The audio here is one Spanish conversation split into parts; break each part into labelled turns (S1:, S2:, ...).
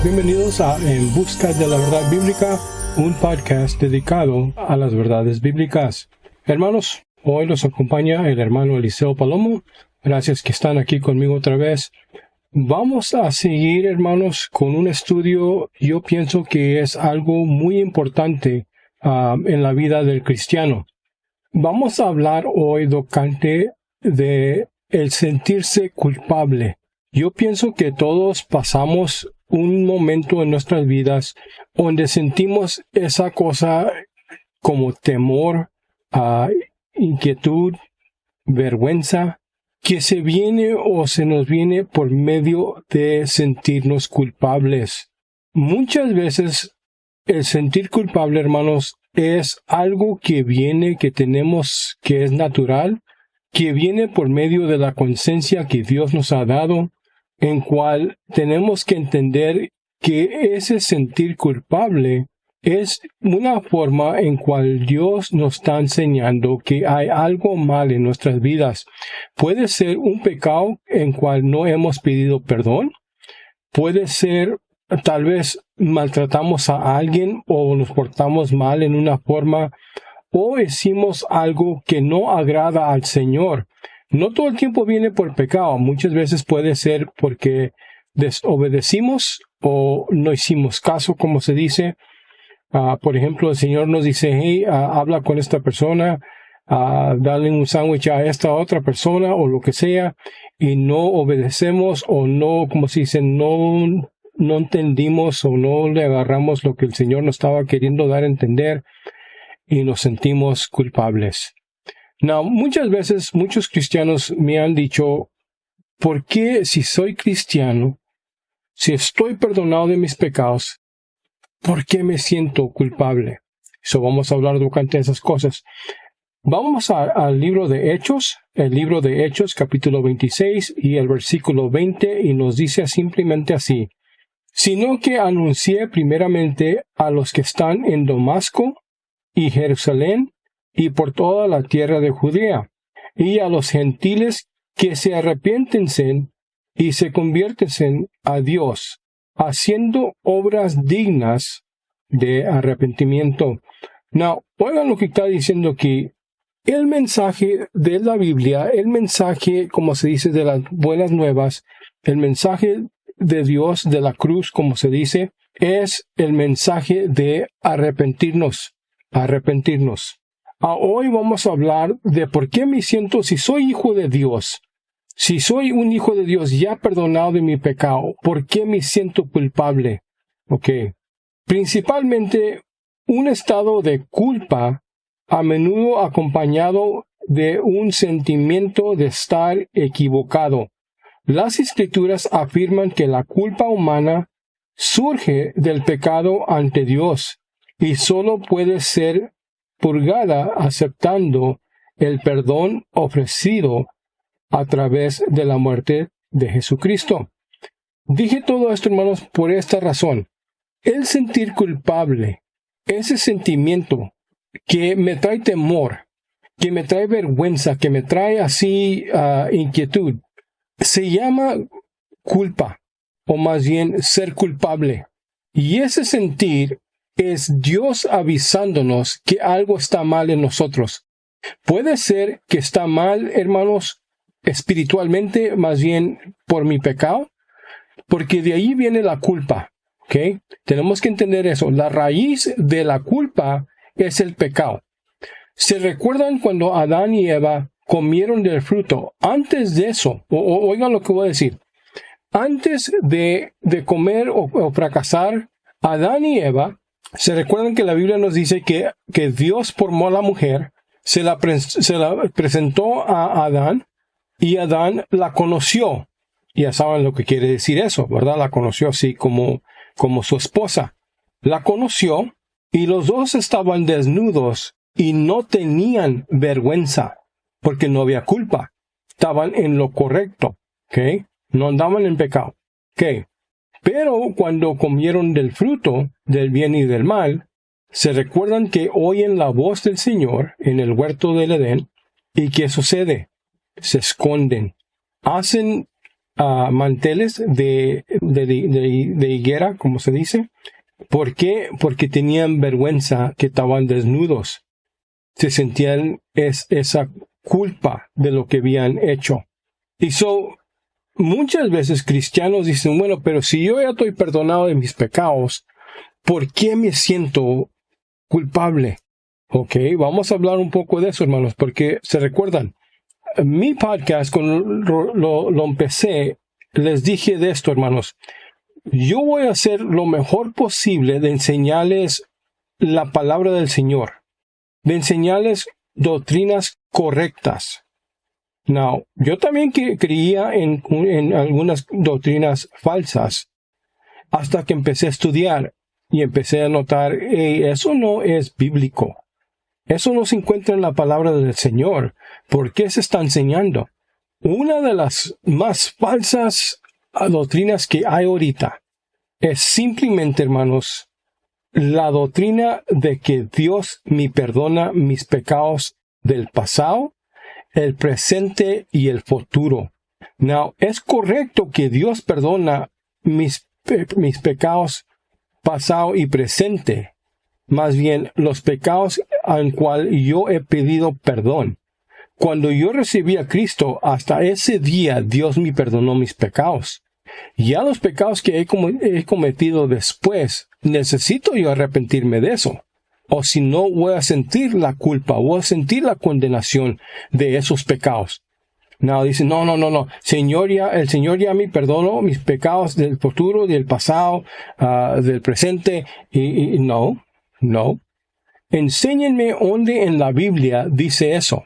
S1: Bienvenidos a En Busca de la Verdad Bíblica, un podcast dedicado a las verdades bíblicas. Hermanos, hoy nos acompaña el hermano Eliseo Palomo. Gracias que están aquí conmigo otra vez. Vamos a seguir, hermanos, con un estudio. Yo pienso que es algo muy importante en la vida del cristiano. Vamos a hablar hoy, docante, de el sentirse culpable. Yo pienso que todos pasamos un momento en nuestras vidas donde sentimos esa cosa como temor, inquietud, vergüenza, que se viene o se nos viene por medio de sentirnos culpables. Muchas veces el sentir culpable, hermanos, es algo que viene, que tenemos, que es natural, que viene por medio de la conciencia que Dios nos ha dado, en cual tenemos que entender que ese sentir culpable es una forma en cual Dios nos está enseñando que hay algo mal en nuestras vidas. Puede ser un pecado en cual no hemos pedido perdón. Puede ser tal vez maltratamos a alguien o nos portamos mal en una forma o hicimos algo que no agrada al Señor. No todo el tiempo viene por pecado. Muchas veces puede ser porque desobedecimos o no hicimos caso, como se dice. Por ejemplo, el Señor nos dice, hey, habla con esta persona, dale un sándwich a esta otra persona o lo que sea, y no obedecemos o no, como se dice, no entendimos o no le agarramos lo que el Señor nos estaba queriendo dar a entender y nos sentimos culpables. Muchas veces muchos cristianos me han dicho, ¿por qué si soy cristiano, si estoy perdonado de mis pecados, por qué me siento culpable? Vamos a hablar de esas cosas. Vamos al libro de Hechos, el libro de Hechos, capítulo 26 y el versículo 20, y nos dice simplemente así: sino que anuncié primeramente a los que están en Damasco y Jerusalén y por toda la tierra de Judea, y a los gentiles que se arrepiéntense y se conviértense a Dios, haciendo obras dignas de arrepentimiento. Oigan lo que está diciendo aquí. El mensaje de la Biblia, el mensaje, como se dice, de las buenas nuevas, el mensaje de Dios, de la cruz, como se dice, es el mensaje de arrepentirnos. Hoy vamos a hablar de por qué me siento, si soy hijo de Dios, si soy un hijo de Dios ya perdonado de mi pecado, ¿por qué me siento culpable? Principalmente un estado de culpa, a menudo acompañado de un sentimiento de estar equivocado. Las Escrituras afirman que la culpa humana surge del pecado ante Dios y solo puede ser purgada aceptando el perdón ofrecido a través de la muerte de Jesucristo. Dije todo esto, hermanos, por esta razón. El sentir culpable, ese sentimiento que me trae temor, que me trae vergüenza, que me trae así inquietud, se llama culpa, o más bien ser culpable. Y ese sentir es Dios avisándonos que algo está mal en nosotros. Puede ser que está mal, hermanos, espiritualmente, más bien por mi pecado, porque de ahí viene la culpa. Tenemos que entender eso. La raíz de la culpa es el pecado. ¿Se recuerdan cuando Adán y Eva comieron del fruto? Antes de eso, oigan lo que voy a decir. Antes de comer o fracasar, Adán y Eva, ¿se recuerdan que la Biblia nos dice que Dios formó a la mujer, se la presentó a Adán y Adán la conoció? Ya saben lo que quiere decir eso, ¿verdad? La conoció así como su esposa. La conoció y los dos estaban desnudos y no tenían vergüenza porque no había culpa. Estaban en lo correcto, no andaban en pecado. Pero cuando comieron del fruto del bien y del mal, se recuerdan que oyen la voz del Señor en el huerto del Edén. ¿Y qué sucede? Se esconden. Hacen manteles de higuera, como se dice. ¿Por qué? Porque tenían vergüenza que estaban desnudos. Se sentían esa culpa de lo que habían hecho. Y muchas veces cristianos dicen, bueno, pero si yo ya estoy perdonado de mis pecados, ¿por qué me siento culpable? Ok, vamos a hablar un poco de eso, hermanos, porque se recuerdan, mi podcast, cuando lo empecé, les dije de esto, hermanos. Yo voy a hacer lo mejor posible de enseñarles la palabra del Señor, de enseñarles doctrinas correctas. Now, yo también creía en algunas doctrinas falsas, hasta que empecé a estudiar y empecé a notar, eso no es bíblico. Eso no se encuentra en la palabra del Señor. ¿Por qué se está enseñando? Una de las más falsas doctrinas que hay ahorita es simplemente, hermanos, la doctrina de que Dios me perdona mis pecados del pasado, el presente y el futuro. Now, es correcto que Dios perdona mis pecados pasado y presente. Más bien, los pecados al cual yo he pedido perdón. Cuando yo recibí a Cristo, hasta ese día Dios me perdonó mis pecados. Ya los pecados que he cometido después, necesito yo arrepentirme de eso. O si no, voy a sentir la culpa, voy a sentir la condenación de esos pecados. No, dice, no. El Señor ya me perdonó mis pecados del futuro, del pasado, del presente. Y no. Enséñenme dónde en la Biblia dice eso.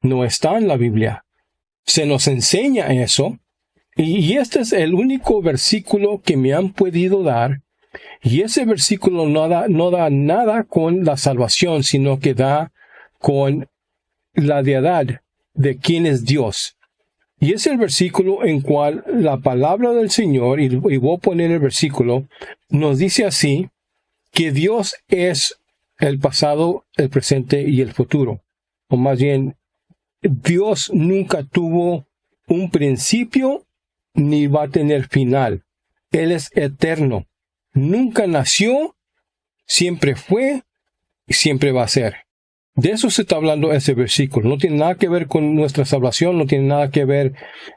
S1: No está en la Biblia. Se nos enseña eso. Y este es el único versículo que me han podido dar. Y ese versículo no da nada con la salvación, sino que da con la deidad de quién es Dios. Y es el versículo en cual la palabra del Señor, y voy a poner el versículo, nos dice así, que Dios es el pasado, el presente y el futuro. O más bien, Dios nunca tuvo un principio ni va a tener final. Él es eterno. Nunca nació, siempre fue y siempre va a ser. De eso se está hablando ese versículo. No tiene nada que ver con nuestra salvación, no tiene nada que ver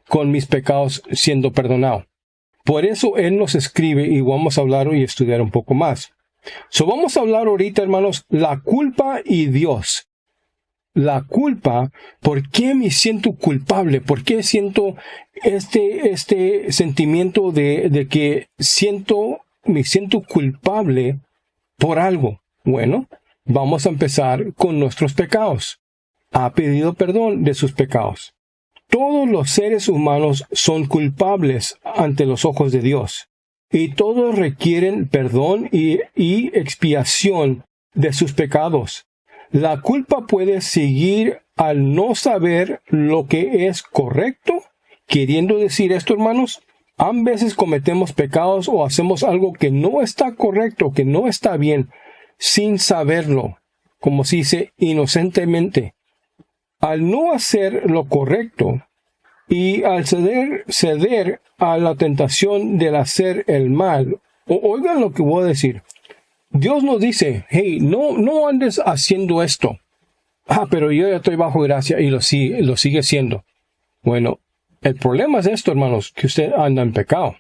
S1: con mis pecados siendo perdonados. Por eso Él nos escribe y vamos a hablar y estudiar un poco más. Vamos a hablar ahorita, hermanos, la culpa y Dios. La culpa, ¿por qué me siento culpable? ¿Por qué siento este sentimiento de que me siento culpable por algo? Bueno, vamos a empezar con nuestros pecados. Ha pedido perdón de sus pecados. Todos los seres humanos son culpables ante los ojos de Dios. Y todos requieren perdón y expiación de sus pecados. La culpa puede seguir al no saber lo que es correcto. Queriendo decir esto, hermanos, a veces cometemos pecados o hacemos algo que no está correcto, que no está bien, sin saberlo, como se dice, inocentemente. Al no hacer lo correcto y al ceder a la tentación del hacer el mal, oigan lo que voy a decir. Dios nos dice, hey, no andes haciendo esto. Pero yo ya estoy bajo gracia y lo sigue haciendo. Bueno, el problema es esto, hermanos, que usted anda en pecado.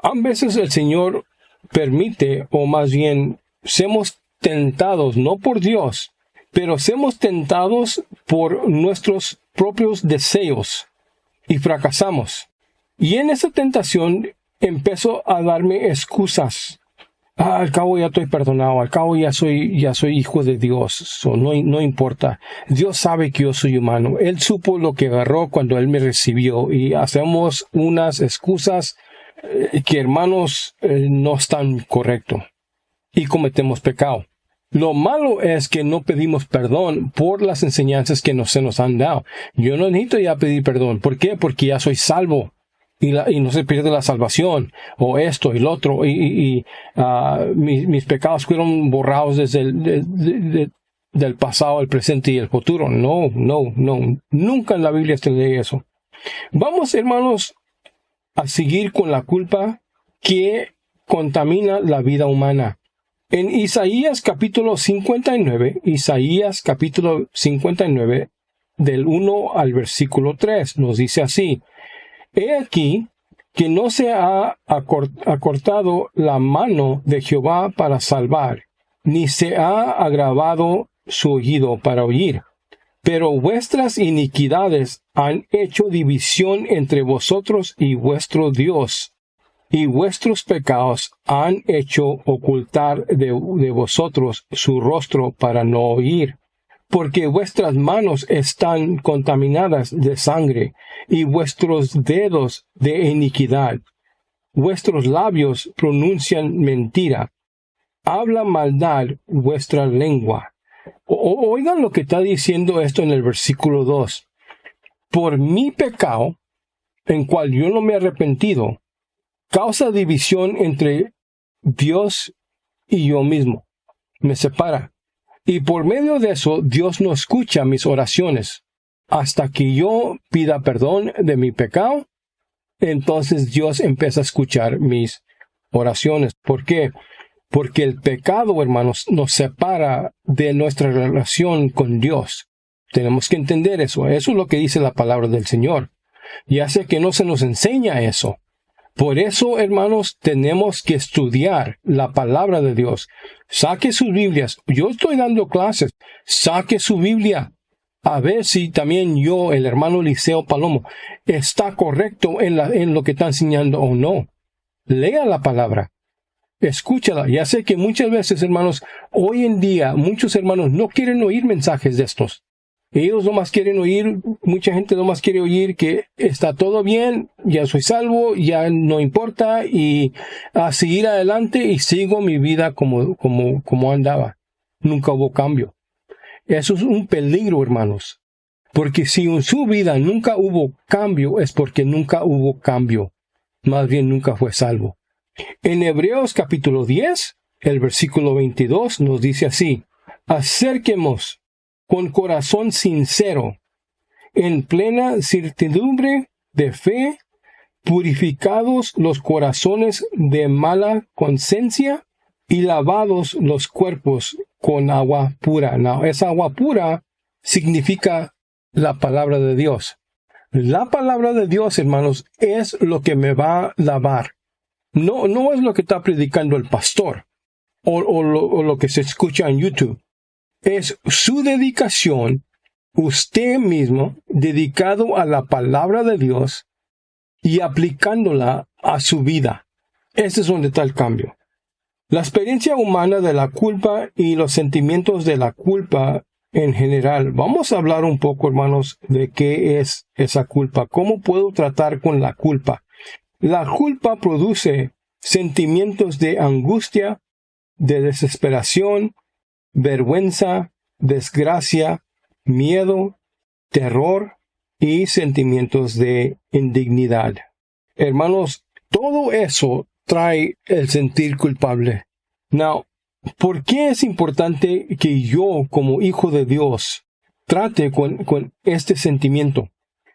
S1: A veces el Señor permite, o más bien, somos tentados, no por Dios, pero somos tentados por nuestros propios deseos y fracasamos. Y en esa tentación empezó a darme excusas. Al cabo ya estoy perdonado, al cabo ya soy hijo de Dios, no importa. Dios sabe que yo soy humano. Él supo lo que agarró cuando Él me recibió y hacemos unas excusas que, hermanos, no están correctos y cometemos pecado. Lo malo es que no pedimos perdón por las enseñanzas que se nos han dado. Yo no necesito ya pedir perdón. ¿Por qué? Porque ya soy salvo. Y no se pierde la salvación, o esto y lo otro, mis pecados fueron borrados desde del pasado, el presente y el futuro. No, nunca en la Biblia se lee eso. Vamos, hermanos, a seguir con la culpa que contamina la vida humana. En Isaías capítulo 59, del 1 al versículo 3, nos dice así: He aquí que no se ha acortado la mano de Jehová para salvar, ni se ha agravado su oído para oír. Pero vuestras iniquidades han hecho división entre vosotros y vuestro Dios, y vuestros pecados han hecho ocultar de vosotros su rostro para no oír. Porque vuestras manos están contaminadas de sangre, y vuestros dedos de iniquidad. Vuestros labios pronuncian mentira. Habla maldad vuestra lengua. Oigan lo que está diciendo esto en el versículo 2. Por mi pecado, en cual yo no me he arrepentido, causa división entre Dios y yo mismo. Me separa. Y por medio de eso, Dios no escucha mis oraciones. Hasta que yo pida perdón de mi pecado, entonces Dios empieza a escuchar mis oraciones. ¿Por qué? Porque el pecado, hermanos, nos separa de nuestra relación con Dios. Tenemos que entender eso. Eso es lo que dice la palabra del Señor. Ya sé que no se nos enseña eso. Por eso, hermanos, tenemos que estudiar la palabra de Dios. Saque sus Biblias. Yo estoy dando clases. Saque su Biblia. A ver si también yo, el hermano Liceo Palomo, está correcto en lo que está enseñando o no. Lea la palabra. Escúchala. Ya sé que muchas veces, hermanos, hoy en día, muchos hermanos no quieren oír mensajes de estos. Ellos nomás quieren oír, mucha gente nomás quiere oír que está todo bien, ya soy salvo, ya no importa, y a seguir adelante y sigo mi vida como andaba. Nunca hubo cambio. Eso es un peligro, hermanos. Porque si en su vida nunca hubo cambio, es porque nunca hubo cambio. Más bien nunca fue salvo. En Hebreos capítulo 10, el versículo 22 nos dice así: Acerquemos con corazón sincero, en plena certidumbre de fe, purificados los corazones de mala conciencia y lavados los cuerpos con agua pura. Now, esa agua pura significa la palabra de Dios. La palabra de Dios, hermanos, es lo que me va a lavar. No es lo que está predicando el pastor o lo que se escucha en YouTube. Es su dedicación, usted mismo, dedicado a la palabra de Dios y aplicándola a su vida. Ese es donde está el cambio. La experiencia humana de la culpa y los sentimientos de la culpa en general. Vamos a hablar un poco, hermanos, de qué es esa culpa. ¿Cómo puedo tratar con la culpa? La culpa produce sentimientos de angustia, de desesperación, vergüenza, desgracia, miedo, terror y sentimientos de indignidad. Hermanos, todo eso trae el sentir culpable. Now, ¿por qué es importante que yo, como hijo de Dios, trate con este sentimiento?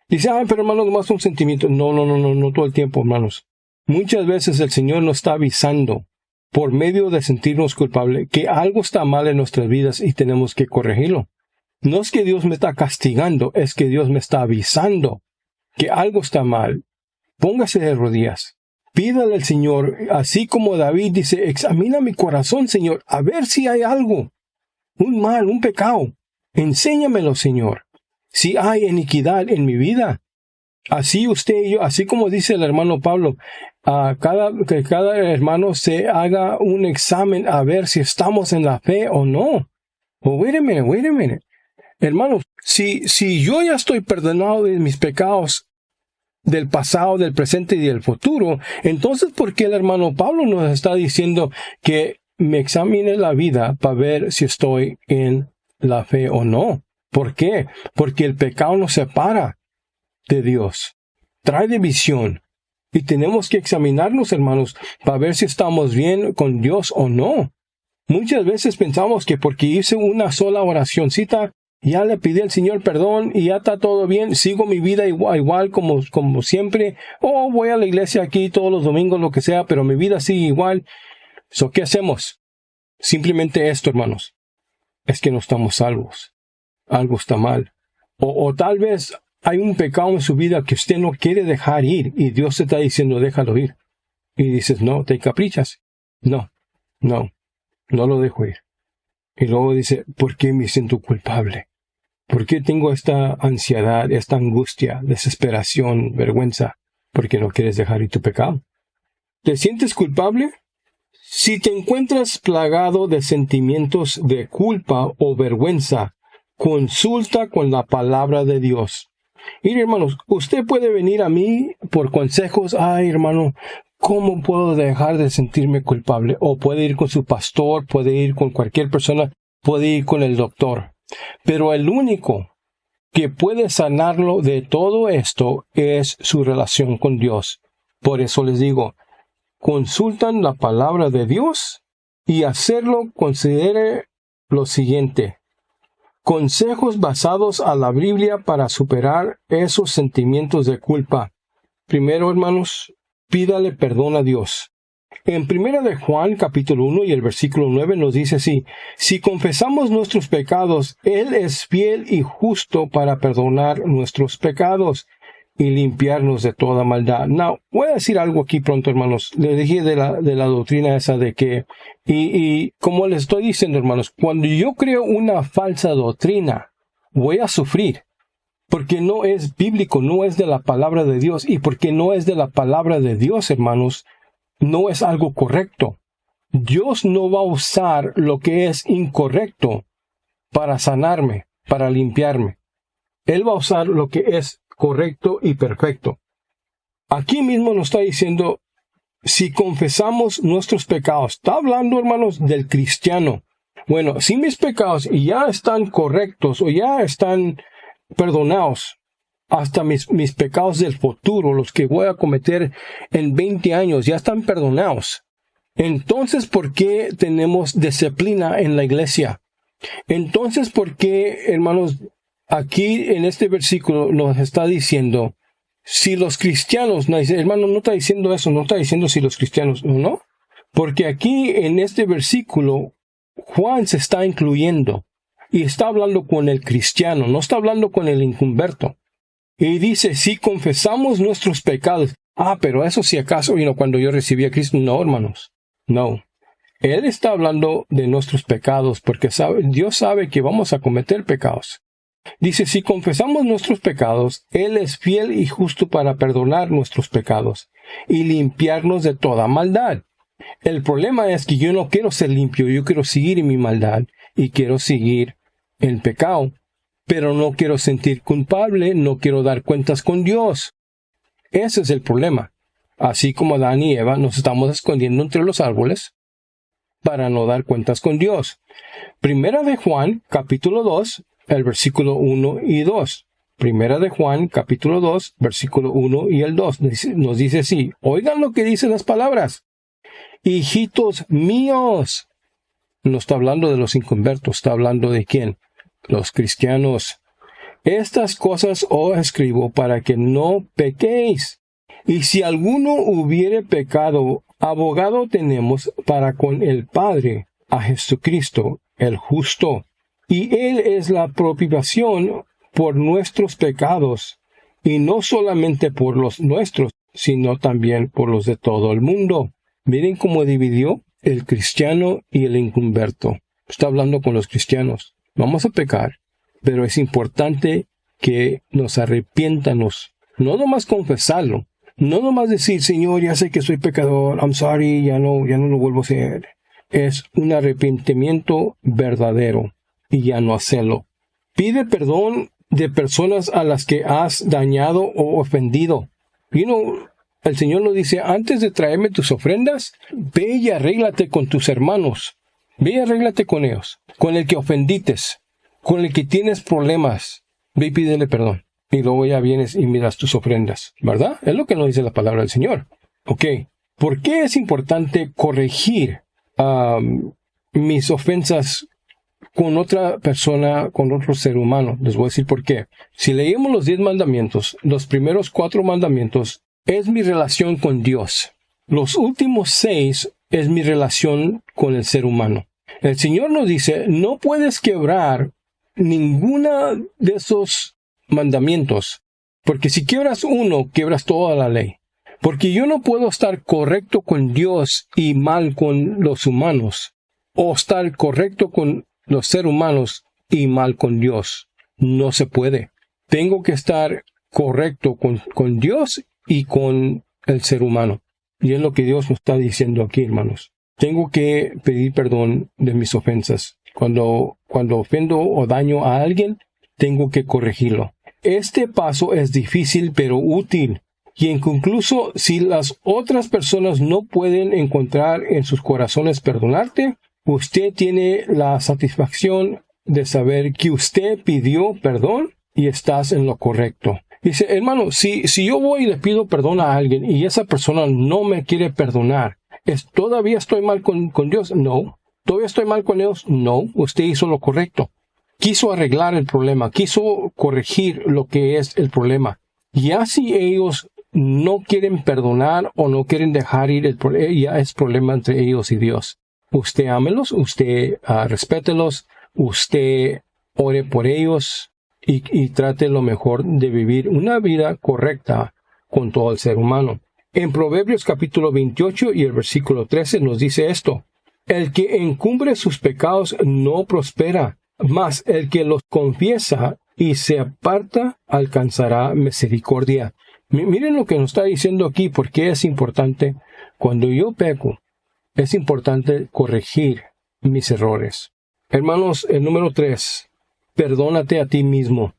S1: Dice, pero hermanos, nomás un sentimiento. No todo el tiempo, hermanos. Muchas veces el Señor nos está avisando por medio de sentirnos culpables que algo está mal en nuestras vidas y tenemos que corregirlo. No es que Dios me está castigando, es que Dios me está avisando que algo está mal. Póngase de rodillas. Pídale al Señor, así como David dice, examina mi corazón, Señor, a ver si hay algo, un mal, un pecado. Enséñamelo, Señor. Si hay iniquidad en mi vida. Así usted y yo, así como dice el hermano Pablo, que cada hermano se haga un examen a ver si estamos en la fe o no. Wait a minute. Hermanos, si yo ya estoy perdonado de mis pecados del pasado, del presente y del futuro, entonces ¿por qué el hermano Pablo nos está diciendo que me examine la vida para ver si estoy en la fe o no? ¿Por qué? Porque el pecado nos separa de Dios, trae división, y tenemos que examinarnos, hermanos, para ver si estamos bien con Dios o no. Muchas veces pensamos que porque hice una sola oracioncita, Ya le pedí al Señor perdón y ya está todo bien. Sigo mi vida igual como siempre. Voy a la iglesia aquí todos los domingos, lo que sea, pero mi vida sigue igual. ¿Qué hacemos? Simplemente esto, hermanos. Es que no estamos salvos. Algo está mal. O tal vez hay un pecado en su vida que usted no quiere dejar ir y Dios te está diciendo, déjalo ir. Y dices, no, te caprichas. No lo dejo ir. Y luego dice, ¿por qué me siento culpable? ¿Por qué tengo esta ansiedad, esta angustia, desesperación, vergüenza? Porque no quieres dejar ir tu pecado. ¿Te sientes culpable? Si te encuentras plagado de sentimientos de culpa o vergüenza, consulta con la palabra de Dios. Mire, hermanos, usted puede venir a mí por consejos. Ay, hermano, ¿cómo puedo dejar de sentirme culpable? O puede ir con su pastor, puede ir con cualquier persona, puede ir con el doctor. Pero el único que puede sanarlo de todo esto es su relación con Dios. Por eso les digo, consultan la palabra de Dios y hacerlo considere lo siguiente. Consejos basados a la Biblia para superar esos sentimientos de culpa. Primero, hermanos, pídale perdón a Dios. En 1 de Juan, capítulo 1 y el versículo 9 nos dice así, si confesamos nuestros pecados, Él es fiel y justo para perdonar nuestros pecados y limpiarnos de toda maldad. Now, voy a decir algo aquí pronto, hermanos. Les dije de la doctrina esa de que, y como les estoy diciendo, hermanos, cuando yo creo una falsa doctrina, voy a sufrir. Porque no es bíblico, no es de la palabra de Dios. Y porque no es de la palabra de Dios, hermanos, no es algo correcto. Dios no va a usar lo que es incorrecto para sanarme, para limpiarme. Él va a usar lo que es correcto y perfecto. Aquí mismo nos está diciendo, si confesamos nuestros pecados, está hablando, hermanos, del cristiano. Bueno, si mis pecados ya están correctos o ya están perdonados, hasta mis pecados del futuro, los que voy a cometer en 20 años, ya están perdonados. Entonces, ¿por qué tenemos disciplina en la iglesia? Entonces, ¿por qué, hermanos, aquí en este versículo nos está diciendo, si los cristianos, no, hermano, no está diciendo eso, no está diciendo si los cristianos, ¿no? Porque aquí en este versículo, Juan se está incluyendo y está hablando con el cristiano, no está hablando con el inconverso. Y dice, si confesamos nuestros pecados. Pero eso si acaso, cuando yo recibí a Cristo, no, hermanos. No. Él está hablando de nuestros pecados porque Dios sabe que vamos a cometer pecados. Dice, si confesamos nuestros pecados, Él es fiel y justo para perdonar nuestros pecados y limpiarnos de toda maldad. El problema es que yo no quiero ser limpio, yo quiero seguir en mi maldad y quiero seguir en pecado. Pero no quiero sentir culpable, no quiero dar cuentas con Dios. Ese es el problema. Así como Adán y Eva nos estamos escondiendo entre los árboles para no dar cuentas con Dios. Primera de Juan, capítulo 2, el versículo 1 y 2. Primera de Juan, capítulo 2, versículo 1 y el 2. Nos dice así, oigan lo que dicen las palabras. Hijitos míos. No está hablando de los inconversos, está hablando de quién. Los cristianos. Estas cosas os escribo para que no pequéis. Y si alguno hubiere pecado, abogado tenemos para con el Padre, a Jesucristo, el justo. Y Él es la propiciación por nuestros pecados, y no solamente por los nuestros, sino también por los de todo el mundo. Miren cómo dividió el cristiano y el inconverso. Está hablando con los cristianos. Vamos a pecar, pero es importante que nos arrepiéntanos. No nomás confesarlo. No nomás decir, Señor, ya sé que soy pecador, I'm sorry, ya no lo vuelvo a hacer. Es un arrepentimiento verdadero y ya no hacerlo. Pide perdón de personas a las que has dañado o ofendido. El Señor nos dice, antes de traerme tus ofrendas, ve y arréglate con tus hermanos. Ve y arréglate con ellos, con el que ofendites, con el que tienes problemas. Ve y pídele perdón. Y luego ya vienes y miras tus ofrendas, ¿verdad? Es lo que nos dice la palabra del Señor. Ok. ¿Por qué es importante corregir mis ofensas con otra persona, con otro ser humano. Les voy a decir por qué. Si leemos los 10 mandamientos, los primeros 4 mandamientos es mi relación con Dios. Los últimos 6 es mi relación con el ser humano. El Señor nos dice, no puedes quebrar ninguna de esos mandamientos, porque si quiebras uno, quiebras toda la ley. Porque yo no puedo estar correcto con Dios y mal con los humanos, o estar correcto con los seres humanos y mal con Dios. No se puede. Tengo que estar correcto con Dios y con el ser humano. Y es lo que Dios nos está diciendo aquí, hermanos. Tengo que pedir perdón de mis ofensas. Cuando ofendo o daño a alguien, tengo que corregirlo. Este paso es difícil pero útil. Y incluso si las otras personas no pueden encontrar en sus corazones perdonarte, usted tiene la satisfacción de saber que usted pidió perdón y estás en lo correcto. Dice, hermano, si yo voy y le pido perdón a alguien y esa persona no me quiere perdonar, ¿todavía estoy mal con Dios? No. ¿Todavía estoy mal con Dios? No. Usted hizo lo correcto. Quiso arreglar el problema, quiso corregir lo que es el problema. Ya si ellos no quieren perdonar o no quieren dejar ir, ya es problema entre ellos y Dios. Usted ámelos, usted respételos, usted ore por ellos y trate lo mejor de vivir una vida correcta con todo el ser humano. En Proverbios capítulo 28 y el versículo 13 nos dice esto: el que encumbre sus pecados no prospera, mas el que los confiesa y se aparta alcanzará misericordia. Miren lo que nos está diciendo aquí, porque es importante. Cuando yo peco, es importante corregir mis errores. Hermanos, el número 3, perdónate a ti mismo.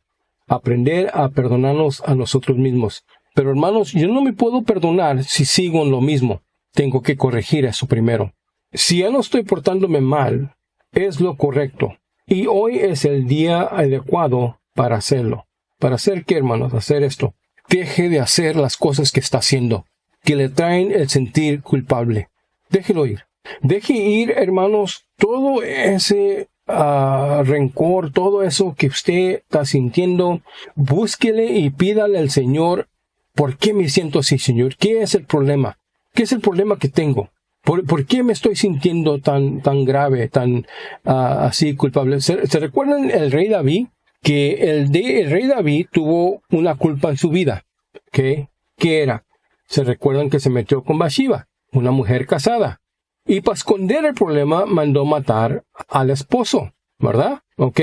S1: Aprender a perdonarnos a nosotros mismos. Pero hermanos, yo no me puedo perdonar si sigo en lo mismo. Tengo que corregir eso primero. Si ya no estoy portándome mal, es lo correcto. Y hoy es el día adecuado para hacerlo. ¿Para hacer qué, hermanos? Hacer esto. Deje de hacer las cosas que está haciendo, que le traen el sentir culpable. Déjelo ir. Deje ir, hermanos, todo ese rencor, todo eso que usted está sintiendo. Búsquele y pídale al Señor, ¿por qué me siento así, Señor? ¿Qué es el problema? ¿Qué es el problema que tengo? ¿Por qué me estoy sintiendo tan grave, tan así culpable? ¿Se recuerdan el rey David? Que el rey David tuvo una culpa en su vida. ¿Qué era? Se recuerdan que se metió con Bathsheba, una mujer casada. Y para esconder el problema mandó matar al esposo, ¿verdad? Ok.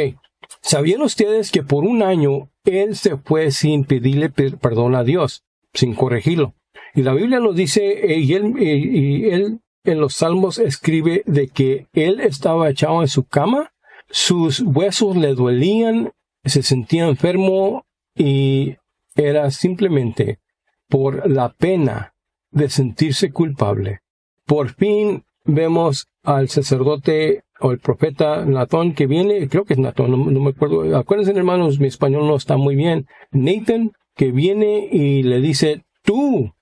S1: ¿Sabían ustedes que por un año él se fue sin pedirle perdón a Dios, sin corregirlo? Y la Biblia nos dice, y él en los Salmos escribe de que él estaba echado en su cama, sus huesos le dolían, se sentía enfermo y era simplemente por la pena de sentirse culpable. Por fin vemos al sacerdote o el profeta Natán que viene, creo que es Natán, no me acuerdo. Acuérdense, hermanos, mi español no está muy bien. Nathan, que viene y le dice, tú,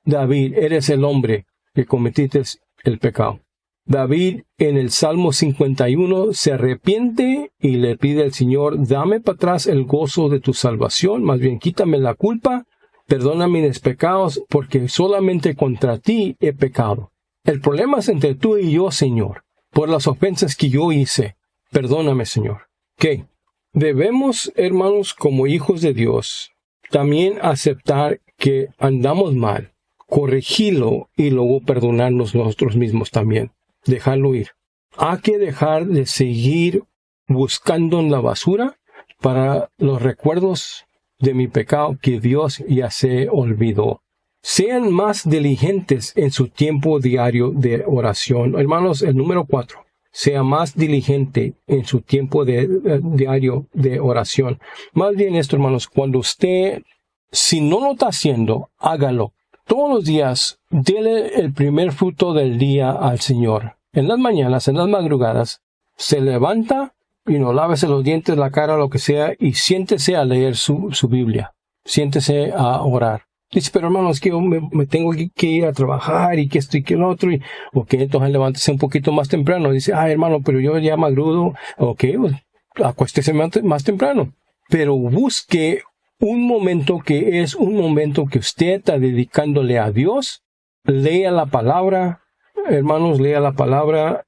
S1: David, eres el hombre que cometiste el pecado. David en el Salmo 51 se arrepiente y le pide al Señor, dame para atrás el gozo de tu salvación, más bien quítame la culpa, perdóname mis pecados, porque solamente contra ti he pecado. El problema es entre tú y yo, Señor, por las ofensas que yo hice. Perdóname, Señor. ¿Qué? Debemos, hermanos, como hijos de Dios, también aceptar que andamos mal, corregirlo y luego perdonarnos nosotros mismos también. Dejarlo ir. Hay que dejar de seguir buscando en la basura para los recuerdos de mi pecado que Dios ya se olvidó. Sean más diligentes en su tiempo diario de oración. Hermanos, el número 4. Sea más diligente en su tiempo diario de oración. Más bien esto, hermanos, cuando usted, si no lo está haciendo, hágalo. Todos los días, dele el primer fruto del día al Señor. En las mañanas, en las madrugadas, se levanta y no lávese los dientes, la cara, lo que sea, y siéntese a leer su Biblia. Siéntese a orar. Dice, pero hermano, es que yo me tengo que ir a trabajar y que esto y que lo otro. Ok, entonces levántese un poquito más temprano. Dice, hermano, pero yo ya magrudo. Ok, pues acuéstese más temprano. Pero busque un momento que es un momento que usted está dedicándole a Dios. Lea la palabra, hermanos, lea la palabra,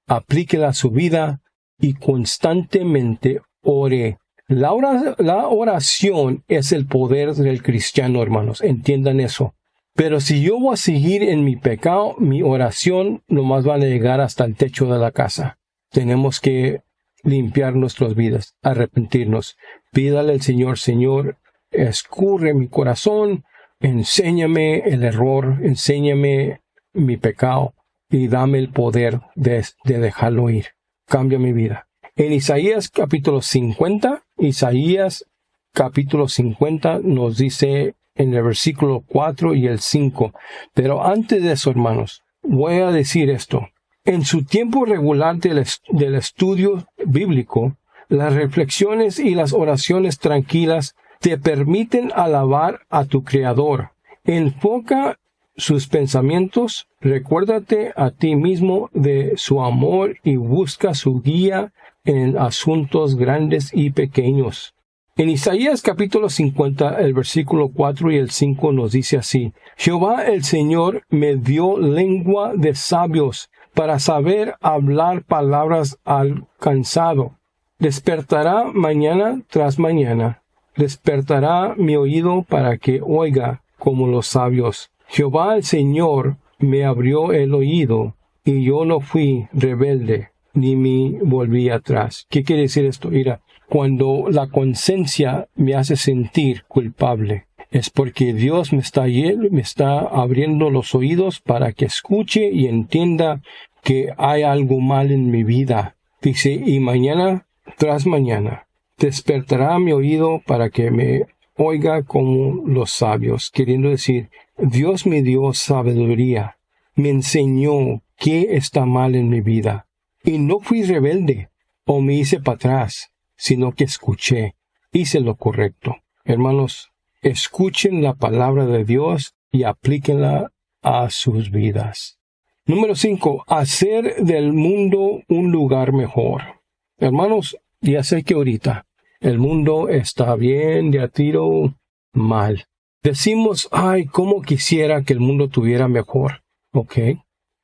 S1: aplíquela a su vida y constantemente ore. La oración es el poder del cristiano, hermanos. Entiendan eso. Pero si yo voy a seguir en mi pecado, mi oración nomás va a llegar hasta el techo de la casa. Tenemos que limpiar nuestras vidas, arrepentirnos. Pídale al Señor, Señor, escurre mi corazón, enséñame el error, enséñame mi pecado y dame el poder de dejarlo ir. Cambia mi vida. En Isaías capítulo 50, nos dice en el versículo 4 y el 5. Pero antes de eso, hermanos, voy a decir esto. En su tiempo regular del estudio bíblico, las reflexiones y las oraciones tranquilas te permiten alabar a tu Creador. Enfoca sus pensamientos, recuérdate a ti mismo de su amor y busca su guía en asuntos grandes y pequeños. En Isaías capítulo 50, el versículo 4 y el 5 nos dice así: Jehová el Señor me dio lengua de sabios para saber hablar palabras al cansado. Despertará mañana tras mañana. Despertará mi oído para que oiga como los sabios. Jehová el Señor me abrió el oído, y yo no fui rebelde, ni me volví atrás. ¿Qué quiere decir esto? Mira, cuando la conciencia me hace sentir culpable, es porque Dios me está abriendo los oídos para que escuche y entienda que hay algo mal en mi vida. Dice, y mañana tras mañana despertará mi oído para que me oiga como los sabios. Queriendo decir, Dios me dio sabiduría, me enseñó qué está mal en mi vida. Y no fui rebelde o me hice para atrás, sino que escuché, hice lo correcto. Hermanos, escuchen la palabra de Dios y aplíquenla a sus vidas. Número 5. Hacer del mundo un lugar mejor. Hermanos, ya sé que ahorita el mundo está bien de a tiro mal. Decimos, cómo quisiera que el mundo tuviera mejor. Ok,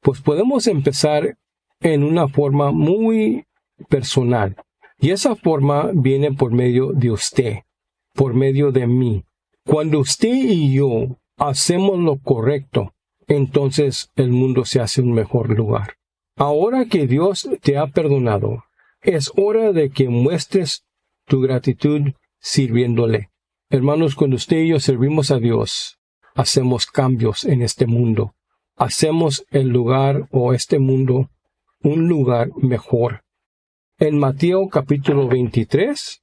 S1: pues podemos empezar en una forma muy personal. Y esa forma viene por medio de usted, por medio de mí. Cuando usted y yo hacemos lo correcto, entonces el mundo se hace un mejor lugar. Ahora que Dios te ha perdonado, es hora de que muestres tu gratitud sirviéndole. Hermanos, cuando usted y yo servimos a Dios, hacemos cambios en este mundo. Hacemos el lugar o este mundo un lugar mejor. En Mateo capítulo 23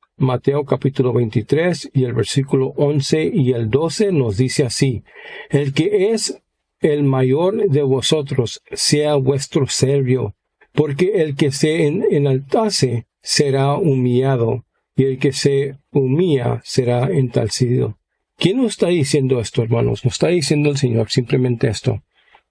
S1: y el versículo 11 y el 12 nos dice así: El que es el mayor de vosotros sea vuestro servio, porque el que se enaltase será humillado, y el que se humilla será enaltecido. ¿Quién nos está diciendo esto, hermanos? Nos está diciendo el Señor simplemente esto.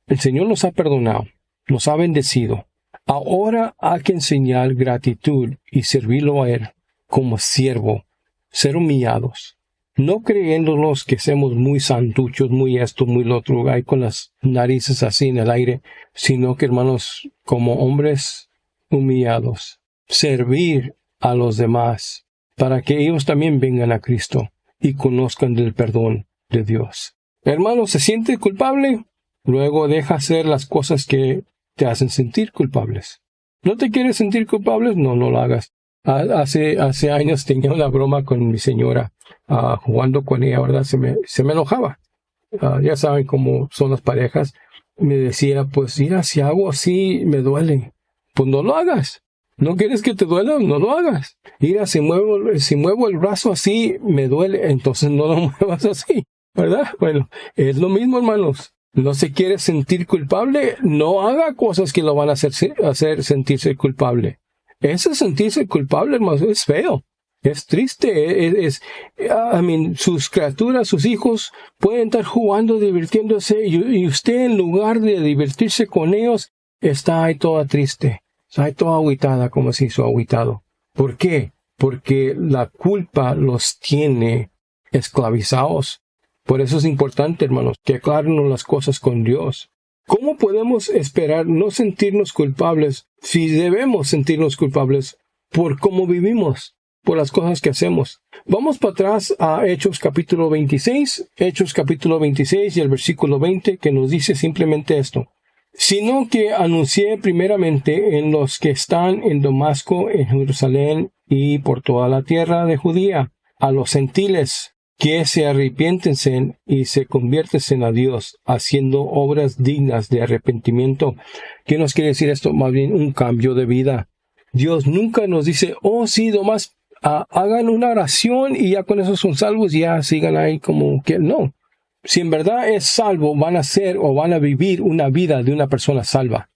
S1: El Señor nos ha perdonado, nos ha bendecido. Ahora hay que enseñar gratitud y servirlo a Él como siervo, ser humillados, no creyéndonos que seamos muy santuchos, muy esto, muy lo otro, hay con las narices así en el aire, sino que, hermanos, como hombres humillados, servir a los demás para que ellos también vengan a Cristo y conozcan del perdón de Dios. Hermano, ¿se siente culpable? Luego deja hacer las cosas que te hacen sentir culpables. ¿No te quieres sentir culpable? No lo hagas. Hace años tenía una broma con mi señora, jugando con ella, ¿verdad? Se me enojaba. Ya saben cómo son las parejas. Me decía, pues mira, si hago así, me duele. Pues no lo hagas. ¿No quieres que te duela? No lo hagas. Mira, si muevo el brazo así, me duele. Entonces no lo muevas así, ¿verdad? Bueno, es lo mismo, hermanos. ¿No se quiere sentir culpable? No haga cosas que lo van a hacer sentirse culpable. Ese sentirse culpable, hermano, es feo. Es triste, sus criaturas, sus hijos pueden estar jugando, divirtiéndose, y usted en lugar de divertirse con ellos, está ahí toda triste, está ahí toda agüitada, como se hizo agüitado. ¿Por qué? Porque la culpa los tiene esclavizados. Por eso es importante, hermanos, que aclaremos las cosas con Dios. ¿Cómo podemos esperar no sentirnos culpables si debemos sentirnos culpables por cómo vivimos, por las cosas que hacemos? Vamos para atrás a Hechos capítulo 26, y el versículo 20, que nos dice simplemente esto. Sino que anuncié primeramente en los que están en Damasco, en Jerusalén y por toda la tierra de Judía, a los gentiles, que se arrepiéntense y se conviértense a Dios, haciendo obras dignas de arrepentimiento. ¿Qué nos quiere decir esto? Más bien un cambio de vida. Dios nunca nos dice, oh sí, nomás hagan una oración y ya con eso son salvos y ya sigan ahí como que no. Si en verdad es salvo, van a ser o van a vivir una vida de una persona salva.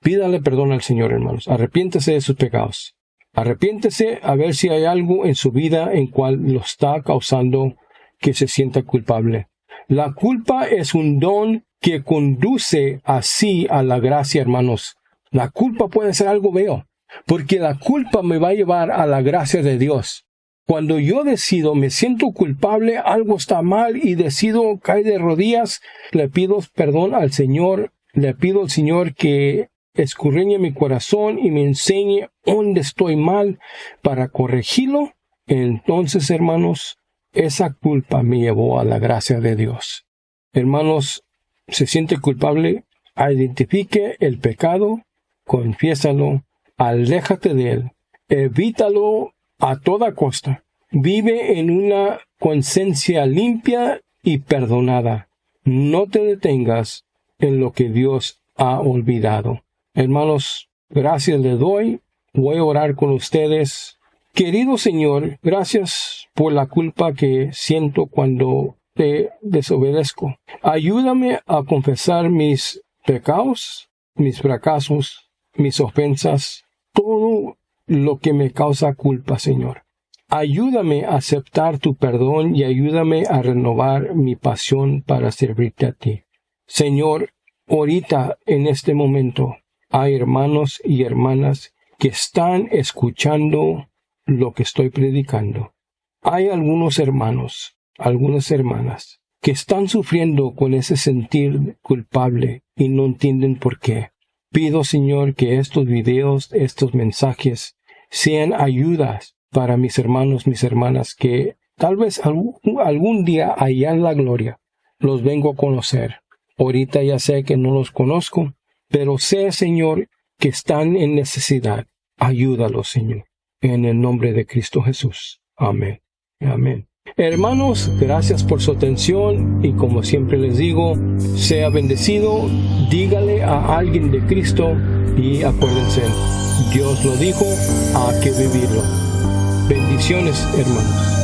S1: Pídale perdón al Señor, hermanos. Arrepiéntese de sus pecados. Arrepiéntese a ver si hay algo en su vida en cual lo está causando que se sienta culpable. La culpa es un don que conduce así a la gracia, hermanos. La culpa puede ser algo feo, porque la culpa me va a llevar a la gracia de Dios. Cuando yo decido, me siento culpable, algo está mal y decido caer de rodillas, le pido perdón al Señor, le pido al Señor que escudriñe mi corazón y me enseñe dónde estoy mal para corregirlo. Entonces, hermanos, esa culpa me llevó a la gracia de Dios. Hermanos, se siente culpable, identifique el pecado, confiésalo, aléjate de él, evítalo a toda costa. Vive en una conciencia limpia y perdonada. No te detengas en lo que Dios ha olvidado. Hermanos, gracias le doy. Voy a orar con ustedes. Querido Señor, gracias por la culpa que siento cuando te desobedezco. Ayúdame a confesar mis pecados, mis fracasos, mis ofensas, todo lo que me causa culpa, Señor. Ayúdame a aceptar tu perdón y ayúdame a renovar mi pasión para servirte a ti. Señor, ahorita en este momento hay hermanos y hermanas que están escuchando lo que estoy predicando. Hay algunos hermanos, algunas hermanas que están sufriendo con ese sentir culpable y no entienden por qué. Pido, Señor, que estos videos, estos mensajes sean ayudas para mis hermanos, mis hermanas, que tal vez algún día allá en la gloria los vengo a conocer. Ahorita ya sé que no los conozco, pero sé, Señor, que están en necesidad. Ayúdalos, Señor, en el nombre de Cristo Jesús. Amén. Amén. Hermanos, gracias por su atención y como siempre les digo, sea bendecido, dígale a alguien de Cristo y acuérdense, Dios lo dijo, hay que vivirlo. Bendiciones, hermanos.